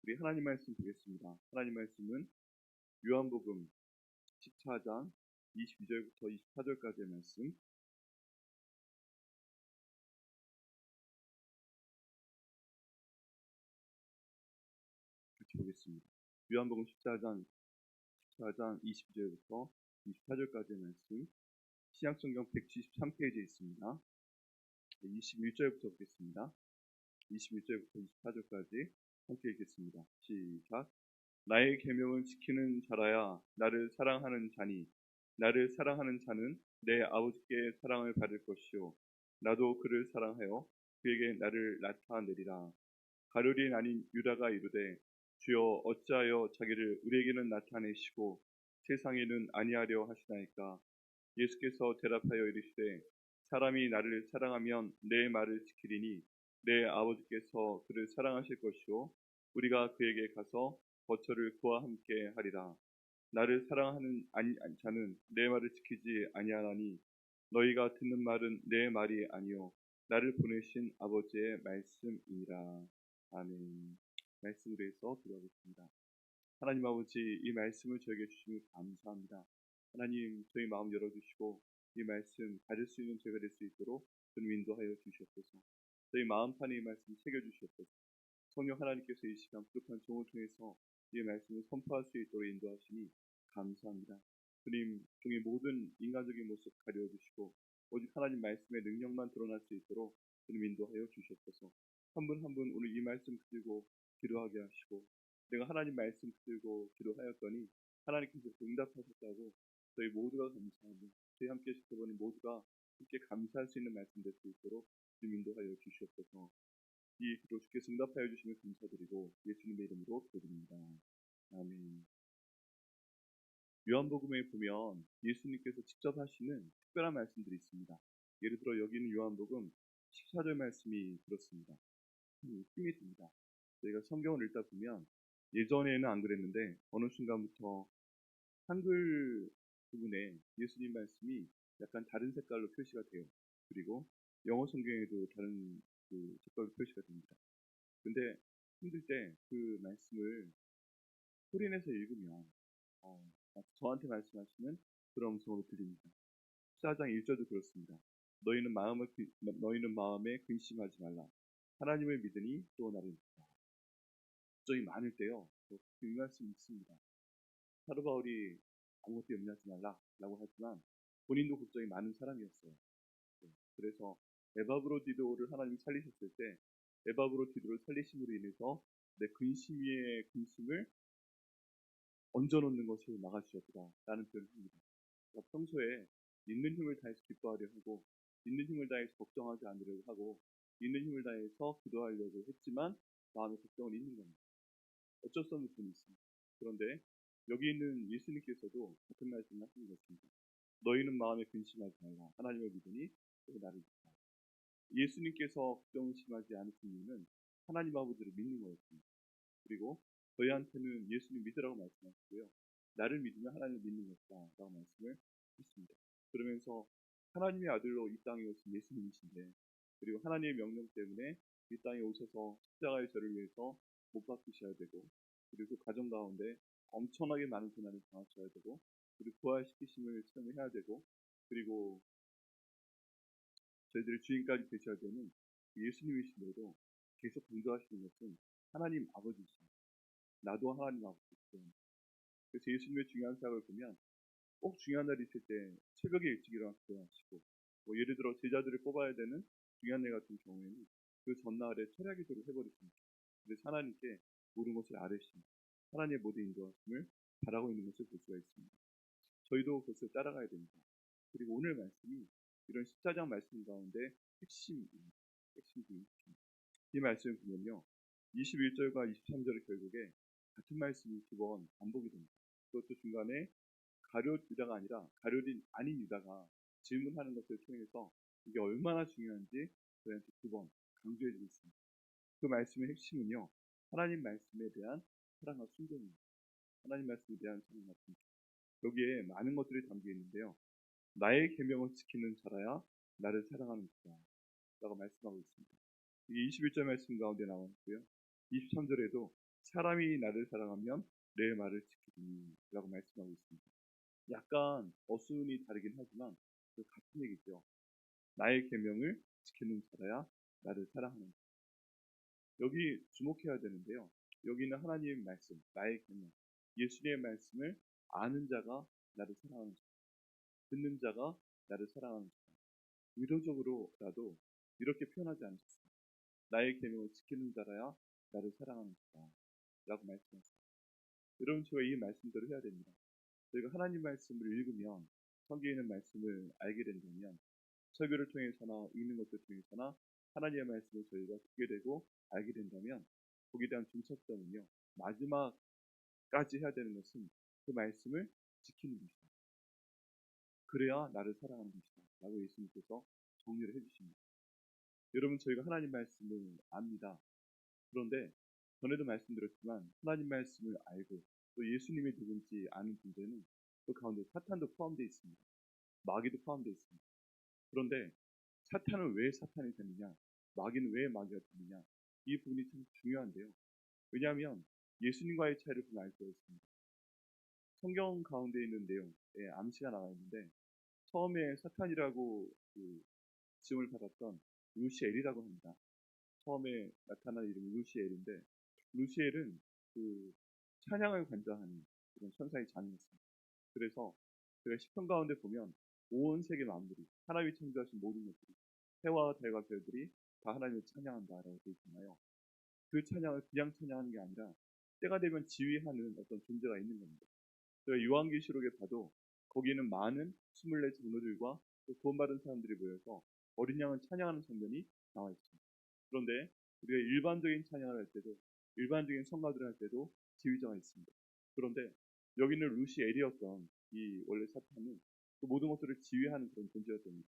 우리 하나님 말씀 보겠습니다. 하나님 말씀은 요한복음 14장 22절부터 24절까지의 말씀, 같이 보겠습니다. 요한복음 14장 22절부터 24절까지의 말씀, 신약성경 173페이지에 있습니다. 21절부터 보겠습니다. 21절부터 24절까지 함께 읽겠습니다. 시작. 나의 계명을 지키는 자라야 나를 사랑하는 자니, 나를 사랑하는 자는 내 아버지께 사랑을 받을 것이요 나도 그를 사랑하여 그에게 나를 나타내리라. 가룟이 아닌 유다가 이르되 주여 어찌하여 자기를 우리에게는 나타내시고 세상에는 아니하려 하시나이까. 예수께서 대답하여 이르시되 사람이 나를 사랑하면 내 말을 지키리니 내 아버지께서 그를 사랑하실 것이요 우리가 그에게 가서 거처를 그와 함께 하리라. 나를 사랑하는 자는 내 말을 지키지 아니하나니 너희가 듣는 말은 내 말이 아니요 나를 보내신 아버지의 말씀이니라. 아멘. 말씀을 해서 기도하겠습니다. 하나님 아버지, 이 말씀을 저에게 주시니 감사합니다. 하나님, 저희 마음 열어주시고 이 말씀 받을 수 있는 제가 될 수 있도록 주님 인도하여 주시옵소서. 저희 마음판에 이 말씀 새겨주시옵소서. 성령 하나님께서 이 시간 부족한 종을 통해서 이 말씀을 선포할 수 있도록 인도하시니 감사합니다. 주님, 종의 모든 인간적인 모습 가려주시고 오직 하나님 말씀의 능력만 드러날 수 있도록 주님 인도하여 주시옵소서. 한 분 한 분 오늘 이 말씀 들고 기도하게 하시고, 내가 하나님 말씀 들고 기도하였더니 하나님께서 응답하셨다고 저희 모두가 감사하며 저희 함께 지켜보는 모두가 함께 감사할 수 있는 말씀 될 수 있도록 주님 인도하여 주시옵소서. 이 기도 주께서 응답하여 주시면 감사드리고 예수님의 이름으로 기도드립니다. 아멘. 요한복음에 보면 예수님께서 직접 하시는 특별한 말씀들이 있습니다. 예를 들어 여기 있는 요한복음 14절 말씀이 그렇습니다. 힘이 듭니다. 저희가 성경을 읽다 보면 예전에는 안 그랬는데 어느 순간부터 한글 부분에 예수님 말씀이 약간 다른 색깔로 표시가 돼요. 그리고 영어 성경에도 다른 색깔로 표시가 됩니다. 근데 힘들 때 그 말씀을 소리내서 읽으면 저한테 말씀하시는 그런 음성으로 들립니다. 14장 1절도 그렇습니다. 너희는 마음에 근심하지 말라. 하나님을 믿으니 또 나를 믿라. 걱정이 많을 때요. 이 말씀 있습니다. 사도 바울이 아무것도 염려하지 말라 라고 하지만 본인도 걱정이 많은 사람이었어요. 그래서 에바브로디도를 하나님이 살리셨을 때 에바브로디도를 살리심으로 인해서 내 근심 위에 근심을 얹어놓는 것을 막아주셨다 라는 표현을 합니다. 그러니까 평소에 있는 힘을 다해서 기뻐하려 하고 있는 힘을 다해서 걱정하지 않으려고 하고 있는 힘을 다해서 기도하려고 했지만 마음에 걱정은 있는 겁니다. 어쩔 수 없는 부분이 있습니다. 그런데 여기 있는 예수님께서도 같은 말씀을 하시는 것입니다. 너희는 마음에 근심하지 말라. 하나님을 믿으니 또 나를 믿라. 예수님께서 걱정을 심하지 않으신 이유는 하나님 아버지를 믿는 거였습니다. 그리고 저희한테는 예수님 믿으라고 말씀하시고요. 나를 믿으면 하나님을 믿는 것이다 라고 말씀을 했습니다. 그러면서 하나님의 아들로 이 땅에 오신 예수님이신데, 그리고 하나님의 명령 때문에 이 땅에 오셔서 십자가의 저를 위해서 못 박히셔야 되고, 그리고 가정 가운데 엄청나게 많은 고난을 당하셔야 되고, 그리고 부활시키심을 체험해야 되고, 그리고 저희들의 주인까지 되셔야 되는 예수님이신데도 계속 강조하시는 것은 하나님 아버지이십니다. 나도 하나님 아버지이십니다. 그래서 예수님의 중요한 사역을 보면 꼭 중요한 날이 있을 때 새벽에 일찍 일어나서 기도하시고, 예를 들어 제자들을 뽑아야 되는 중요한 날 같은 경우에는 그 전날에 철야 기도를 해버리십니다. 그래서 하나님께 모든 것을 아뢰십니다. 하나님의 모든 인도하심을 바라고 있는 것을 볼 수가 있습니다. 저희도 그것을 따라가야 됩니다. 그리고 오늘 말씀이 이런 14장 말씀 가운데 핵심입니다. 이 말씀을 보면요, 21절과 23절의 결국에 같은 말씀이 두 번 반복이 됩니다. 그것도 중간에 가룟 유다가 아니라 가룟이 아닌 유다가 질문하는 것을 통해서 이게 얼마나 중요한지 저희한테 두 번 강조해 주고 있습니다. 그 말씀의 핵심은요, 하나님 말씀에 대한 사랑과 순종입니다. 하나님 말씀에 대한 사랑과 순종. 여기에 많은 것들이 담겨 있는데요. 나의 계명을 지키는 자라야 나를 사랑하는 자다 라고 말씀하고 있습니다. 이게 21절 말씀 가운데 나와 있고요. 23절에도 사람이 나를 사랑하면 내 말을 지키리니 라고 말씀하고 있습니다. 약간 어순이 다르긴 하지만 그 같은 얘기죠. 나의 계명을 지키는 자라야 나를 사랑하는 자. 여기 주목해야 되는데요. 여기는 하나님의 말씀, 나의 계명, 예수님의 말씀을 아는 자가 나를 사랑하는 자, 듣는 자가 나를 사랑하는 자. 의도적으로라도 이렇게 표현하지 않으셨습니다. 나의 계명을 지키는 자라야 나를 사랑하는 자라고 말씀하셨습니다. 여러분, 저희가 이 말씀대로 해야 됩니다. 저희가 하나님 말씀을 읽으면, 성경에 있는 말씀을 알게 된다면, 설교를 통해서나 읽는 것을 통해서나 하나님의 말씀을 저희가 듣게 되고 알게 된다면, 거기에 대한 중첩점은요, 마지막까지 해야 되는 것은 그 말씀을 지키는 것이다. 그래야 나를 사랑하는 것이다 라고 예수님께서 정리를 해주십니다. 여러분, 저희가 하나님 말씀을 압니다. 그런데 전에도 말씀드렸지만 하나님 말씀을 알고 또 예수님이 누군지 아는 존재는 그 가운데 사탄도 포함되어 있습니다. 마귀도 포함되어 있습니다. 그런데 사탄은 왜 사탄이 되느냐, 마귀는 왜 마귀가 되느냐, 이 부분이 참 중요한데요. 왜냐하면 예수님과의 차이를 보면 알 수가 있습니다. 성경 가운데 있는 내용에 암시가 나와 있는데, 처음에 사탄이라고 그 지음을 받았던 루시엘이라고 합니다. 처음에 나타난 이름이 루시엘인데, 루시엘은 그 찬양을 관장하는 그런 천사의 장이었습니다. 그래서 제가 시편 가운데 보면 온 세계 만물이, 하나님이 창조하신 모든 것들이, 해와 달과 별들이 다 하나님을 찬양한다라고 되어 있잖아요. 그 찬양을 그냥 찬양하는 게 아니라 때가 되면 지휘하는 어떤 존재가 있는 겁니다. 저희 요한계시록에 봐도 거기에는 많은 24 장로들과 또 구원받은 사람들이 모여서 어린 양을 찬양하는 장면이 나와 있습니다. 그런데 우리가 일반적인 찬양을 할 때도, 일반적인 성가들을 할 때도 지휘자가 있습니다. 그런데 여기는 루시엘이었던 이 원래 사탄은 그 모든 것들을 지휘하는 그런 존재였던 겁니다.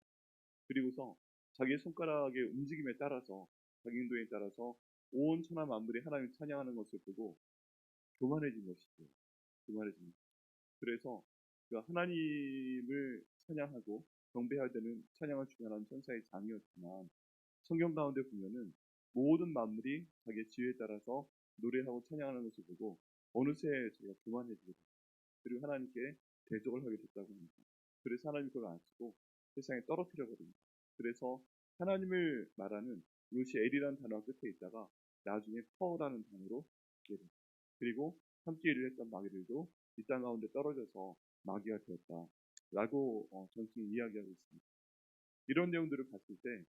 그리고서 자기의 손가락의 움직임에 따라서, 자기 행동에 따라서 온 천하 만물이 하나님을 찬양하는 것을 보고 교만해진 것이죠. 교만해진 것. 그래서 그 하나님을 찬양하고 경배해야 되는 찬양을 주관하는 천사의 장이었지만, 성경 가운데 보면은 모든 만물이 자기의 지혜에 따라서 노래하고 찬양하는 것을 보고 어느새 제가 교만해지게 됩니다. 그리고 하나님께 대적을 하게 됐다고 합니다. 그래서 하나님 그걸 안 쓰고 세상에 떨어뜨려 버립니다. 그래서 하나님을 말하는 루시엘이라는 단어가 끝에 있다가 나중에 퍼라는 단어로 바뀌게 됩니다. 그리고 함께 일을 했던 마귀들도 이 땅 가운데 떨어져서 마귀가 되었다라고 전승이 이야기하고 있습니다. 이런 내용들을 봤을 때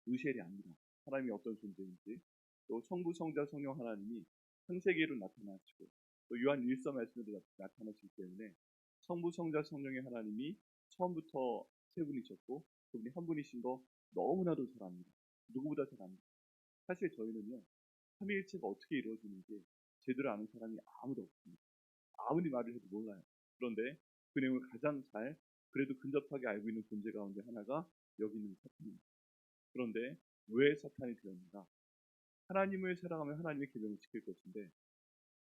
루시엘이 아니다, 하나님이 어떤 존재인지, 또 성부, 성자, 성령 하나님이 창세기로 나타나시고 또 요한 1서 말씀으로 나타나시기 때문에 성부, 성자, 성령의 하나님이 처음부터 세 분이셨고 그분이 한 분이신 거 너무나도 잘 압니다. 누구보다 잘 압니다. 사실 저희는요, 삼위일체가 어떻게 이루어지는지 제대로 아는 사람이 아무도 없습니다. 아무리 말을 해도 몰라요. 그런데 그 내용을 가장 잘, 그래도 근접하게 알고 있는 존재 가운데 하나가 여기 있는 사탄입니다. 그런데 왜 사탄이 되었는가? 하나님을 사랑하면 하나님의 계명을 지킬 것인데,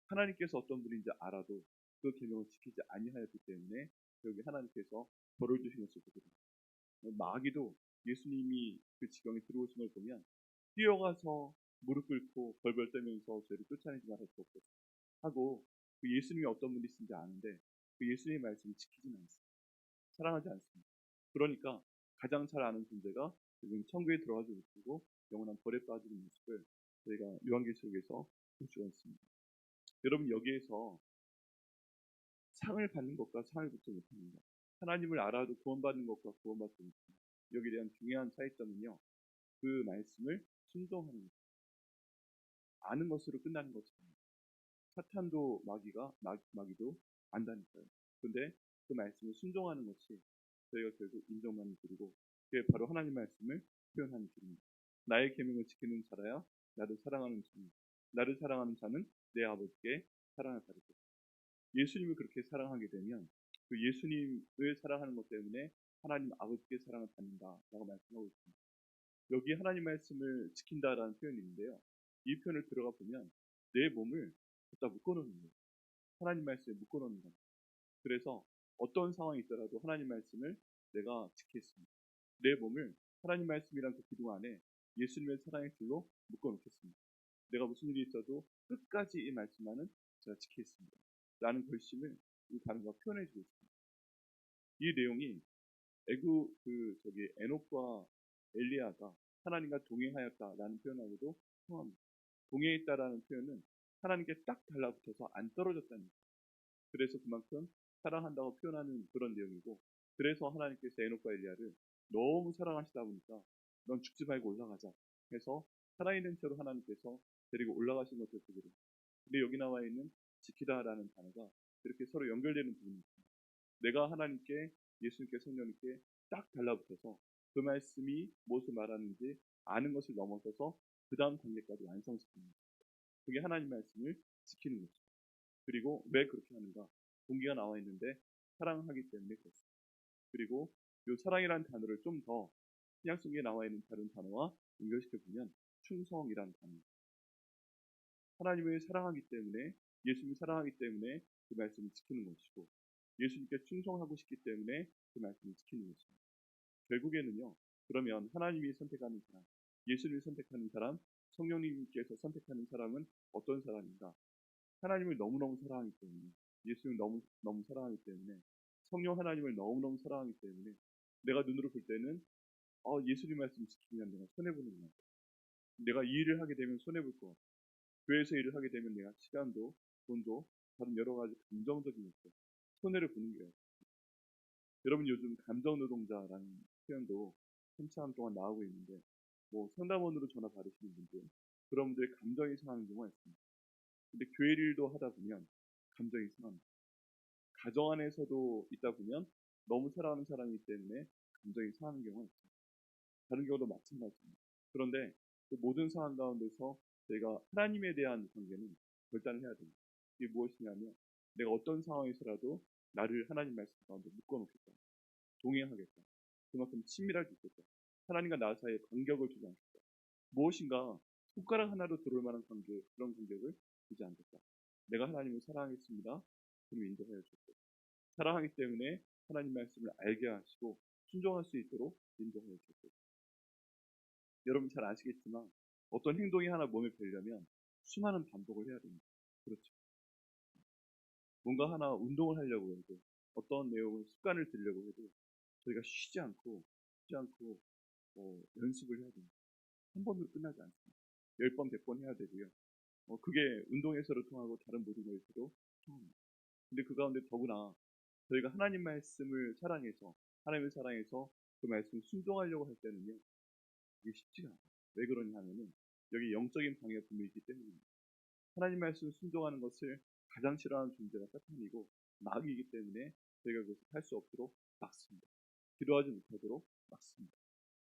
하나님께서 어떤 분인지 알아도 그 계명을 지키지 아니하였기 때문에 여기 하나님께서 벌을 주신 것을 보게 됩니다. 마귀도 예수님이 그 지경에 들어오신 걸 보면 뛰어가서 무릎 꿇고 벌벌 떨면서 저희를 쫓아내지 말할 수 없고 하고, 그 예수님이 어떤 분이신지 아는데 그 예수님의 말씀을 지키지는 않습니다. 사랑하지 않습니다. 그러니까 가장 잘 아는 존재가 지금 천국에 들어가지 못하고 영원한 벌에 빠지는 모습을 저희가 요한계시록에서 볼 수가 있습니다. 여러분, 여기에서 상을 받는 것과 상을 받지 못하는 것, 하나님을 알아도 구원받는 것과 구원받지 못하는 것, 여기에 대한 중요한 차이점은요, 그 말씀을 순종하는 것, 아는 것으로 끝나는 것처럼 사탄도 마귀도 안다니까요. 그런데 그 말씀을 순종하는 것이 저희가 결국 인정만 드리고, 그게 바로 하나님 말씀을 표현하는 길입니다. 나의 계명을 지키는 자라야 나를 사랑하는 자니, 나를 사랑하는 자는 내 아버지께 사랑을 받을 것이다. 예수님을 그렇게 사랑하게 되면 그 예수님을 사랑하는 것 때문에 하나님 아버지께 사랑을 받는다라고 말씀하고 있습니다. 여기 하나님 말씀을 지킨다라는 표현이 있는데요. 이 표현을 들어가 보면 내 몸을 갖다 묶어놓는 거예요. 하나님 말씀에 묶어놓는 겁니다. 그래서 어떤 상황이 있더라도 하나님 말씀을 내가 지키겠습니다. 내 몸을 하나님 말씀이란 그 기둥 안에 예수님의 사랑의 줄로 묶어놓겠습니다. 내가 무슨 일이 있어도 끝까지 이 말씀만은 제가 지키겠습니다. 라는 결심을 이 단어가 표현해주고 있습니다. 이 내용이 에녹과 엘리야가 하나님과 동행하였다라는 표현하고도 통합니다. 동행했다라는 표현은 하나님께 딱 달라붙어서 안 떨어졌다는 거예요. 그래서 그만큼 사랑한다고 표현하는 그런 내용이고, 그래서 하나님께서 에녹과 엘리야를 너무 사랑하시다 보니까 넌 죽지 말고 올라가자 해서 살아있는 채로 하나님께서 데리고 올라가신 것을 보게 됩니다. 근데 여기 나와 있는 지키다라는 단어가 이렇게 서로 연결되는 부분이 있습니다. 내가 하나님께, 예수님께, 성령님께 딱 달라붙어서 그 말씀이 무엇을 말하는지 아는 것을 넘어서서 그 다음 단계까지 완성시키는 거예요. 그게 하나님 말씀을 지키는 거죠. 그리고 왜 그렇게 하는가? 동기가 나와 있는데 사랑하기 때문에 그렇습니다. 그리고 이 사랑이라는 단어를 좀 더 신약 성경에 나와 있는 다른 단어와 연결시켜 보면 충성이라는 단어입니다. 하나님을 사랑하기 때문에, 예수님을 사랑하기 때문에 그 말씀을 지키는 것이고, 예수님께 충성하고 싶기 때문에 그 말씀을 지키는 것입니다. 결국에는요, 그러면 하나님이 선택하는 사람, 예수님을 선택하는 사람, 성령님께서 선택하는 사람은 어떤 사람인가? 하나님을 너무너무 사랑하기 때문에, 예수님을 너무 사랑하기 때문에, 성령 하나님을 너무너무 사랑하기 때문에 내가 눈으로 볼 때는 예수님 말씀 지키면 내가 손해보는 것 같아. 내가 이 일을 하게 되면 손해볼 것 같아. 교회에서 일을 하게 되면 내가 시간도 돈도 다른 여러 가지 감정적인 것들 손해를 보는 거예요. 여러분 요즘 감정 노동자라는 표현도 한참 동안 나오고 있는데, 뭐 상담원으로 전화 받으시는 분들, 그런 분들의 감정이 상하는 경우가 있습니다. 근데 교회 일도 하다 보면 감정이 상합니다. 가정 안에서도 있다 보면 너무 사랑하는 사람이기 때문에 감정이 상하는 경우가 있습니다. 다른 경우도 마찬가지입니다. 그런데 그 모든 상황 가운데서 저희가 하나님에 대한 관계는 결단을 해야 됩니다. 이게 무엇이냐면, 내가 어떤 상황에서라도 나를 하나님 말씀 가운데 묶어놓겠다. 동행하겠다. 그만큼 친밀하게 있겠다. 하나님과 나 사이에 간격을 두지 않겠다. 무엇인가 손가락 하나로 들어올 만한 관계, 그런 간격을 두지 않겠다. 내가 하나님을 사랑하겠습니다. 그럼 인도하여 주고, 사랑하기 때문에 하나님 말씀을 알게 하시고 순종할 수 있도록 인도하여 주고. 여러분 잘 아시겠지만 어떤 행동이 하나 몸에 배려면 수많은 반복을 해야 됩니다. 그렇죠. 뭔가 하나 운동을 하려고 해도, 어떤 내용을 습관을 들이려고 해도 저희가 쉬지 않고 연습을 해야 됩니다. 한 번으로 끝나지 않습니다. 10번, 100번 해야 되고요. 그게 운동에서도 통하고 다른 모든 것에서도 통합니다. 근데 그 가운데 더구나 저희가 하나님 말씀을 사랑해서, 하나님을 사랑해서 그 말씀을 순종하려고 할 때는요, 이게 쉽지가 않아요. 왜 그러냐 하면은 여기 영적인 방해가 분명히 있기 때문입니다. 하나님 말씀을 순종하는 것을 가장 싫어하는 존재가 사탄이고 마귀이기 때문에 저희가 그것을 할 수 없도록 막습니다. 기도하지 못하도록 막습니다.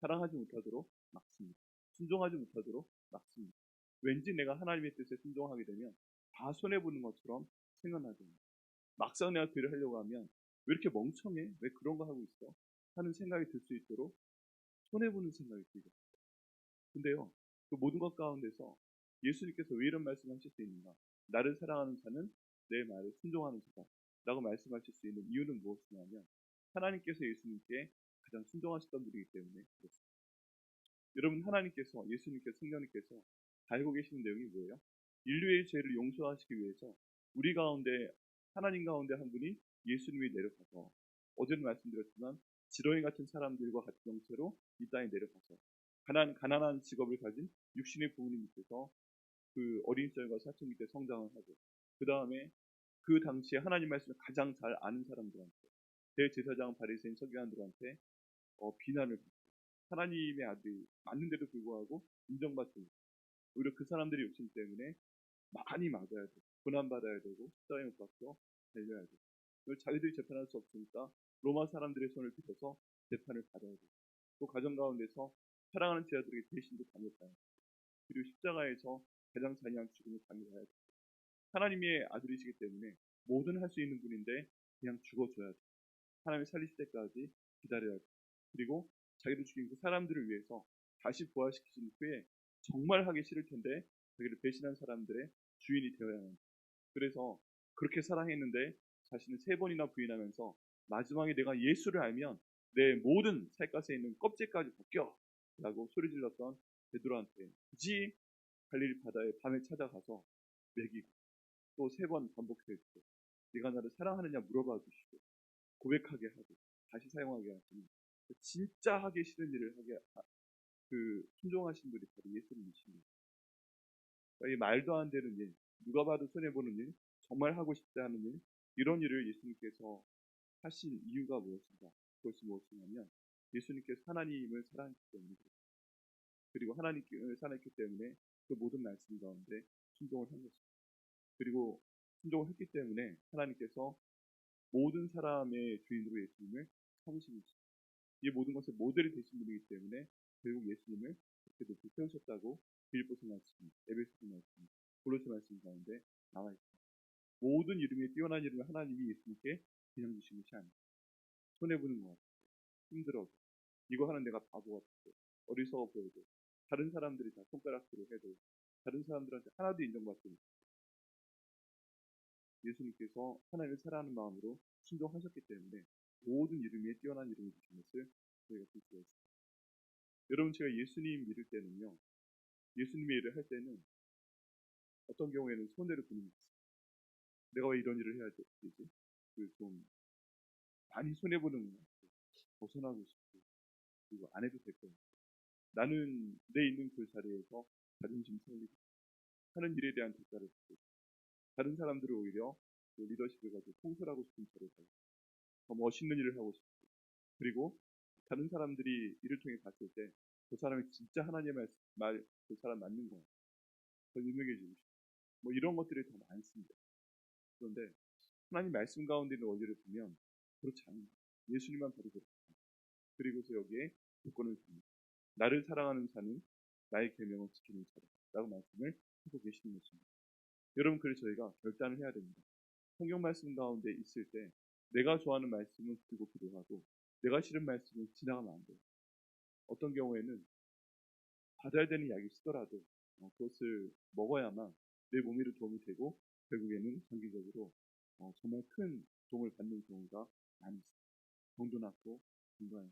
사랑하지 못하도록 막습니다. 순종하지 못하도록 막습니다. 왠지 내가 하나님의 뜻에 순종하게 되면 다 손해보는 것처럼 생각나게 됩니다. 막상 내가 그를 하려고 하면 왜 이렇게 멍청해? 왜 그런 거 하고 있어? 하는 생각이 들 수 있도록 손해보는 생각이 들죠. 근데요, 그 모든 것 가운데서 예수님께서 왜 이런 말씀을 하실 수 있는가? 나를 사랑하는 자는 내 말에 순종하는 자다 라고 말씀하실 수 있는 이유는 무엇이냐면, 하나님께서 예수님께 가장 순종하셨던 분이기 때문에 그렇습니다. 여러분, 하나님께서, 예수님께서, 성령님께서 알고 계시는 내용이 뭐예요? 인류의 죄를 용서하시기 위해서 우리 가운데, 하나님 가운데 한 분이 예수님이 내려가서, 어제도 말씀드렸지만 지렁이 같은 사람들과 같은 형태로 이 땅에 내려가서 가난한 직업을 가진 육신의 부모님 밑에서 그 어린 시절과 사춘 밑에 성장을 하고, 그 다음에 그 당시에 하나님 말씀을 가장 잘 아는 사람들한테, 대제사장 바리새인 서기관들한테 비난을 받고, 하나님의 아들이 맞는데도 불구하고 인정받지 못하고, 오히려 그 사람들의 욕심 때문에 많이 맞아야 되고, 고난받아야 되고, 십자가에 못 박혀 달려야 되고, 그걸 자기들이 재판할 수 없으니까 로마 사람들의 손을 빌어서 재판을 받아야 되고, 또 가정 가운데서 사랑하는 제자들에게 대신도 당했다. 그리고 십자가에서 가장 잔인한 죽음을 당해야 돼. 하나님의 아들이시기 때문에 뭐든 할 수 있는 분인데 그냥 죽어줘야 돼. 하나님이 살리실 때까지 기다려야 돼. 그리고 자기를 죽인 그 사람들을 위해서 다시 부활시키신 후에 정말 하기 싫을 텐데 자기를 배신한 사람들의 주인이 되어야 합니다. 그래서 그렇게 사랑했는데 자신을 3번이나 부인하면서 마지막에 내가 예수를 알면 내 모든 살갗에 있는 껍질까지 벗겨 라고 소리 질렀던 베드로한테 굳이 갈릴리 바다에 밤에 찾아가서 먹이고 또 3번 반복해 주고 네가 나를 사랑하느냐 물어봐 주시고 고백하게 하고 다시 사용하게 하시니 진짜 하기 싫은 일을 하게 순종하신 분이 바로 예수님이십니다. 이 말도 안 되는 일, 누가 봐도 손해보는 일, 정말 하고 싶지 않은 일, 이런 일을 예수님께서 하신 이유가 무엇인가? 그것이 무엇이냐면 예수님께서 하나님을 사랑했기 때문에 그리고 하나님을 사랑했기 때문에 그 모든 말씀 가운데 순종을 한 것입니다. 그리고 순종을 했기 때문에 하나님께서 모든 사람의 주인으로 예수님을 삼으신 것입니다. 이 모든 것의 모델이 되신 분이기 때문에 결국 예수님을 그렇게 높이 세우셨다고 빌립보서 말씀, 에베소서 말씀, 골로새 말씀 가운데 나와 있습니다. 모든 이름이 뛰어난 이름을 하나님이 예수님께 그냥 주신 것이 아닙니다. 손해보는 것 같아요. 힘들어도 이거 하는 내가 바보 같고 어리석어 보여도 다른 사람들이 다 손가락으로 해도 다른 사람들한테 하나도 인정받지 못해요. 예수님께서 하나님을 사랑하는 마음으로 순종하셨기 때문에 모든 이름 위에 뛰어난 이름을 주신 것을 저희가 볼 수가 있습니다. 여러분 제가 예수님 믿을 때는요. 예수님의 일을 할 때는 어떤 경우에는 손해를 보는 것입니다. 내가 왜 이런 일을 해야 되지? 좀 많이 손해보는 것 같고 벗어나고 싶고 그리고 안 해도 될 거예요. 나는 내 있는 그 자리에서 자존심 세우고 하는 일에 대한 대가를 받고 다른 사람들을 오히려 그 리더십을 가지고 통솔하고 싶은 저를 가지고 더 멋있는 일을 하고 싶고 그리고 다른 사람들이 이를 통해 봤을 때 그 사람이 진짜 하나님의 말, 그 사람 맞는 거, 더 유명해지고 싶고 뭐 이런 것들이 더 많습니다. 그런데 하나님 말씀 가운데 있는 원리를 보면 그렇지 않은 거예요. 예수님만 봐도 그렇다. 그리고서 여기에 조건을 줍니다. 나를 사랑하는 자는 나의 계명을 지키는 자다 라고 말씀을 하고 계시는 것입니다. 여러분 그래서 저희가 결단을 해야 됩니다. 성경 말씀 가운데 있을 때 내가 좋아하는 말씀은 붙들고 기도하고 내가 싫은 말씀은 지나가면 안 돼요. 어떤 경우에는 받아야 되는 약이 쓰더라도 그것을 먹어야만 내 몸에도 도움이 되고 결국에는 장기적으로 정말 큰 도움을 받는 경우가 많이 있습니다. 병도 낫고 건강해요.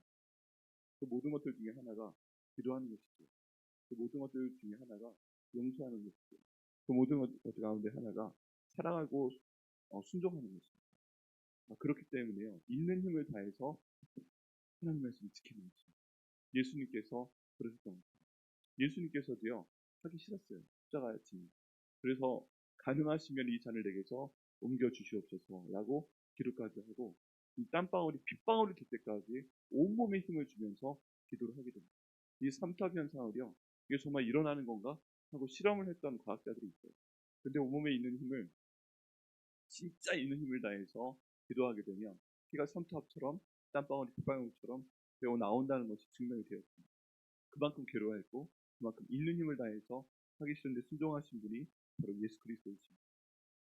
그 모든 것들 중에 하나가 기도하는 것이죠. 그 모든 것들 중에 하나가 용서하는 것이죠. 그 모든 것들 가운데 하나가 사랑하고 순종하는 것입니다. 그렇기 때문에요. 있는 힘을 다해서 하나님 말씀을 지키는 것입니다. 예수님께서 그러셨던 것입니다. 예수님께서도요. 하기 싫었어요. 십자가에 지는. 그래서 가능하시면 이 잔을 내게서 옮겨 주시옵소서라고 기도까지 하고 이 땀방울이 빗방울이 될 때까지 온몸에 힘을 주면서 기도를 하게 됩니다. 이 삼투압 현상을요. 이게 정말 일어나는 건가 하고 실험을 했던 과학자들이 있어요. 근데 온몸에 있는 힘을 진짜 있는 힘을 다해서 기도하게 되면 피가 삼투압처럼 땀방울이 빗방울처럼 배어 나온다는 것이 증명이 되었습니다. 그만큼 괴로워했고 그만큼 있는 힘을 다해서 하기 싫은데 순종하신 분이 바로 예수 그리스도이십니다.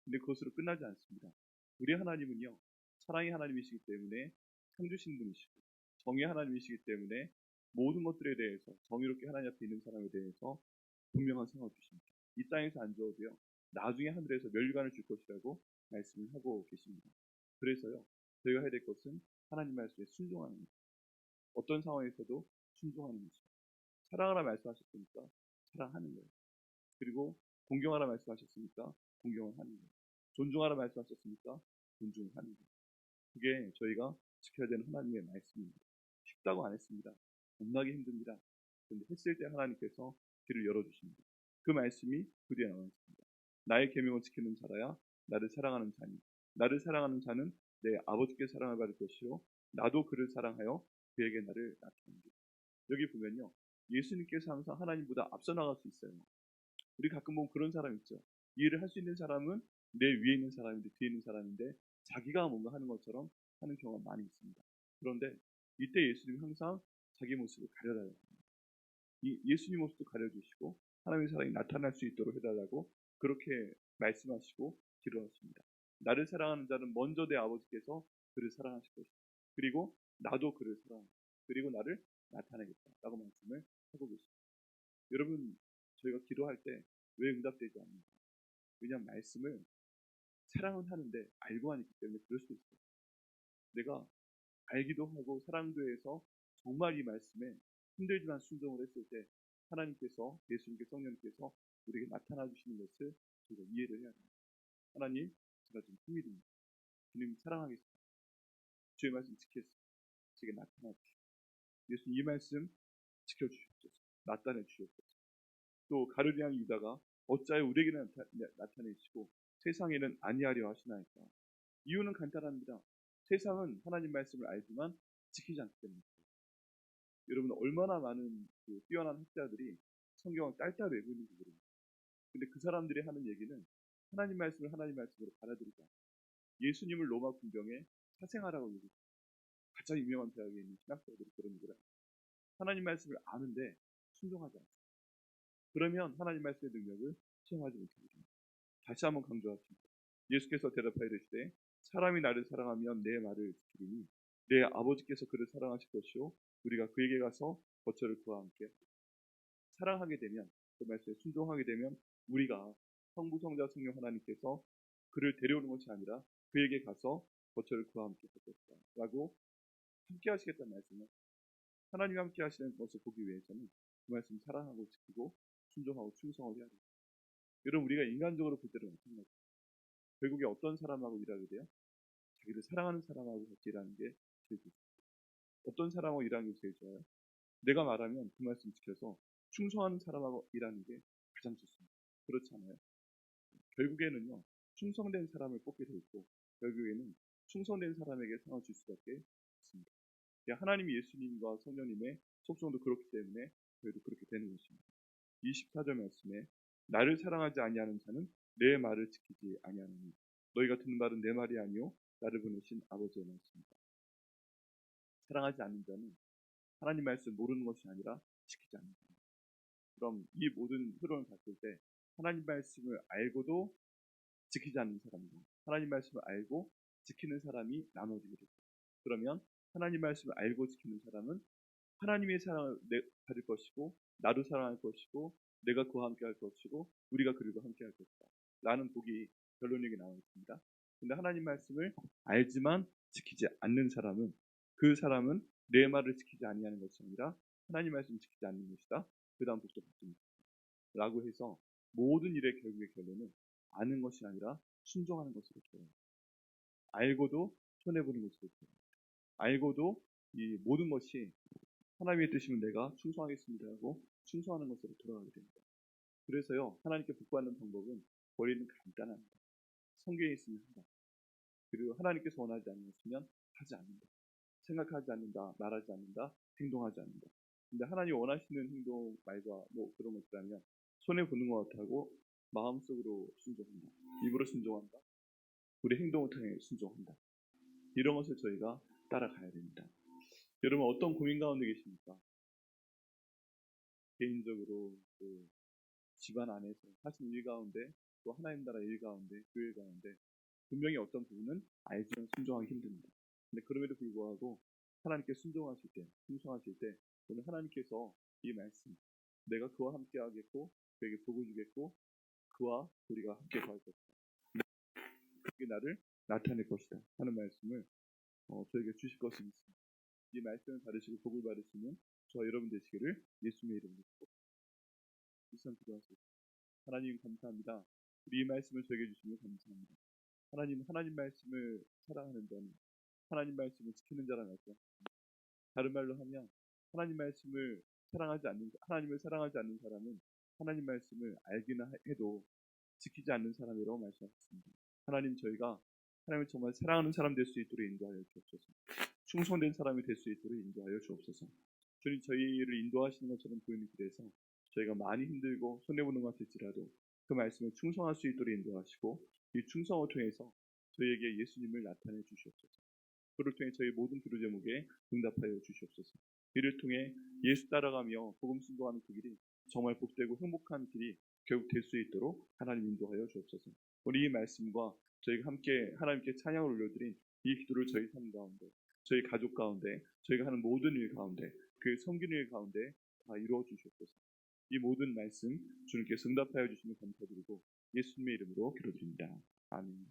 근데 그것으로 끝나지 않습니다. 우리 하나님은요. 사랑의 하나님이시기 때문에 상 주신 분이시고 정의 하나님이시기 때문에 모든 것들에 대해서 정의롭게 하나님 앞에 있는 사람에 대해서 분명한 상을 주십니다. 이 땅에서 안 주어도요. 나중에 하늘에서 멸류관을 줄 것이라고 말씀을 하고 계십니다. 그래서요. 저희가 해야 될 것은 하나님 말씀에 순종하는 것. 어떤 상황에서도 순종하는 것입니다. 사랑하라 말씀하셨으니까 사랑하는 거예요. 그리고 공경하라 말씀하셨으니까 공경을 하는 거예요. 존중하라 말씀하셨으니까 존중을 하는 거예요. 그게 저희가 지켜야 되는 하나님의 말씀입니다. 쉽다고 안 했습니다. 겁나게 힘듭니다. 그런데 했을 때 하나님께서 길을 열어주십니다. 그 말씀이 그 뒤에 나와 있습니다. 나의 계명을 지키는 자라야 나를 사랑하는 자니 나를 사랑하는 자는 내 아버지께 사랑을 받을 것이요 나도 그를 사랑하여 그에게 나를 나타내리라. 여기 보면요. 예수님께서 항상 하나님보다 앞서 나갈 수 있어요. 우리 가끔 보면 그런 사람 있죠. 이 일을 할 수 있는 사람은 내 위에 있는 사람인데 뒤에 있는 사람인데 자기가 뭔가 하는 것처럼 하는 경우가 많이 있습니다. 그런데 이때 예수님이 항상 자기 모습을 가려달라고 합니다. 이 예수님 모습도 가려주시고 하나님의 사랑이 나타날 수 있도록 해달라고 그렇게 말씀하시고 기도하십니다. 나를 사랑하는 자는 먼저 내 아버지께서 그를 사랑하실 것이다. 그리고 나도 그를 사랑하고 그리고 나를 나타내겠다라고 말씀을 하고 계십니다. 여러분 저희가 기도할 때 왜 응답되지 않는가? 왜냐하면 말씀을 사랑은 하는데 알고 하기 때문에 그럴 수 있어요. 내가 알기도 하고 사랑도 해서 정말 이 말씀에 힘들지만 순종을 했을 때 하나님께서 예수님께 성령님께서 우리에게 나타나 주시는 것을 우리가 이해를 해야 합니다. 하나님, 제가 좀 힘이 듭니다. 주님 사랑하겠습니다. 주의 말씀 지켰습니다. 제게 나타나 주시옵소서. 예수님 이 말씀 지켜주시옵소서. 나타내 주시옵소서. 또 가룟 유다가 어찌하여 우리에게 나타내시고 세상에는 아니하려 하시나이까. 이유는 간단합니다. 세상은 하나님 말씀을 알지만 지키지 않기 때문입니다. 여러분 얼마나 많은 뛰어난 학자들이 성경을 딸딸 외고 있는지 모릅니다. 근데 그 사람들이 하는 얘기는 하나님 말씀을 하나님 말씀으로 받아들이자. 예수님을 로마 군병에 사생하라고 얘기합니다. 가장 유명한 대학에 있는 신학자들이 그런 얘기를 합니다. 하나님 말씀을 아는데 순종하지 않습니다. 그러면 하나님 말씀의 능력을 체험하지 못하게 됩니다. 다시 한번 강조하십니다. 예수께서 대답하여 이르시되 사람이 나를 사랑하면 내 말을 지키리니 내 아버지께서 그를 사랑하실 것이요 우리가 그에게 가서 거처를 그와 함께 사랑하게 되면 그 말씀에 순종하게 되면 우리가 성부 성자 성령 하나님께서 그를 데려오는 것이 아니라 그에게 가서 거처를 그와 함께 할 것이다 라고 함께 하시겠다는 말씀은 하나님 함께 하시는 것을 보기 위해서는 그 말씀 사랑하고 지키고 순종하고 충성을 해야 됩니다. 여러분 우리가 인간적으로 볼 때는 마찬가지입니다. 결국에 어떤 사람하고 일하게 돼요? 자기를 사랑하는 사람하고 같이 일하는 게 제일 좋습니다. 어떤 사람하고 일하는 게 제일 좋아요? 내가 말하면 그 말씀 지켜서 충성하는 사람하고 일하는 게 가장 좋습니다. 그렇지 않아요? 결국에는요. 충성된 사람을 뽑게 돼 있고 결국에는 충성된 사람에게 상을 줄 수밖에 없습니다. 하나님 예수님과 성령님의 속성도 그렇기 때문에 저희도 그렇게 되는 것입니다. 24절 말씀에 나를 사랑하지 아니하는 자는 내 말을 지키지 아니하느니 너희가 듣는 말은 내 말이 아니요 나를 보내신 아버지의 말씀입니다. 사랑하지 않는 자는 하나님 말씀 모르는 것이 아니라 지키지 않는 자입니다. 그럼 이 모든 흐름을 봤을 때 하나님 말씀을 알고도 지키지 않는 사람과 하나님 말씀을 알고 지키는 사람이 나눠지게 됩니다. 그러면 하나님 말씀을 알고 지키는 사람은 하나님의 사랑을 받을 것이고 나도 사랑할 것이고 내가 그와 함께 할 것이고 우리가 그리고 함께 할 것이다 라는 복이 결론에게 나와 있습니다. 근데 하나님 말씀을 알지만 지키지 않는 사람은 그 사람은 내 말을 지키지 아니하는 것이 아니라 하나님 말씀을 지키지 않는 것이다. 그 다음 복도 받습니다. 라고 해서 모든 일의 결국의 결론은 아는 것이 아니라 순종하는 것으로 돌아갑니다. 알고도 손해보는 것으로 돌아갑니다. 알고도 이 모든 것이 하나님의 뜻이면 내가 충성하겠습니다 하고 충성하는 것으로 돌아가게 됩니다. 그래서요 하나님께 복받는 방법은 원리는 간단합니다. 성경에 있으면 한다. 그리고 하나님께서 원하지 않으시면 하지 않는다. 생각하지 않는다, 말하지 않는다, 행동하지 않는다. 근데 하나님 원하시는 행동, 말과 뭐 그런 것들하면 손해 보는 것 같다고 마음속으로 순종한다, 입으로 순종한다, 우리 행동을 통해 순종한다. 이런 것을 저희가 따라가야 됩니다. 여러분 어떤 고민 가운데 계십니까? 개인적으로 또 집안 안에서 하신 일 가운데 또 하나님 나라 일 가운데 교회 가운데 분명히 어떤 부분은 알지만 순종하기 힘듭니다. 근데 그럼에도 불구하고 하나님께 순종하실 때, 순종하실 때 오늘 하나님께서 이 말씀 내가 그와 함께 하겠고 그에게 복을 주겠고 그와 우리가 함께 갈 것이다. 그게 나를 나타낼 것이다 하는 말씀을 저에게 주실 것을 믿습니다. 이 말씀을 받으시고 복을 받으시면 저와 여러분 되시기를 예수님의 이름으로 축복합니다. 일상 기도하세요. 하나님 감사합니다. 우리 이 말씀을 저에게 주시면 감사합니다. 하나님 말씀을 사랑하는 자는 하나님 말씀을 지키는 자라 말씀. 다른 말로 하면 하나님을 사랑하지 않는 사람은 하나님 말씀을 알기는 해도 지키지 않는 사람이라고 말씀하셨습니다. 하나님 저희가 하나님을 정말 사랑하는 사람 될 수 있도록 인도하여 주옵소서. 충성된 사람이 될 수 있도록 인도하여 주옵소서. 주님 저희를 인도하시는 것처럼 보이는 길에서 저희가 많이 힘들고 손해보는 것 같을지라도 그 말씀에 충성할 수 있도록 인도하시고 이 충성을 통해서 저희에게 예수님을 나타내 주시옵소서. 그를 통해 저희 모든 기도 제목에 응답하여 주시옵소서. 이를 통해 예수 따라가며 복음 순종하는 그 길이 정말 복되고 행복한 길이 결국 될 수 있도록 하나님 인도하여 주옵소서. 우리 이 말씀과 저희가 함께 하나님께 찬양을 올려드린 이 기도를 저희 삶 가운데, 저희 가족 가운데, 저희가 하는 모든 일 가운데, 그 섬기는 일 가운데 다 이루어 주시옵소서. 이 모든 말씀 주님께서 응답하여 주시면 감사드리고 예수님의 이름으로 기도드립니다. 아멘.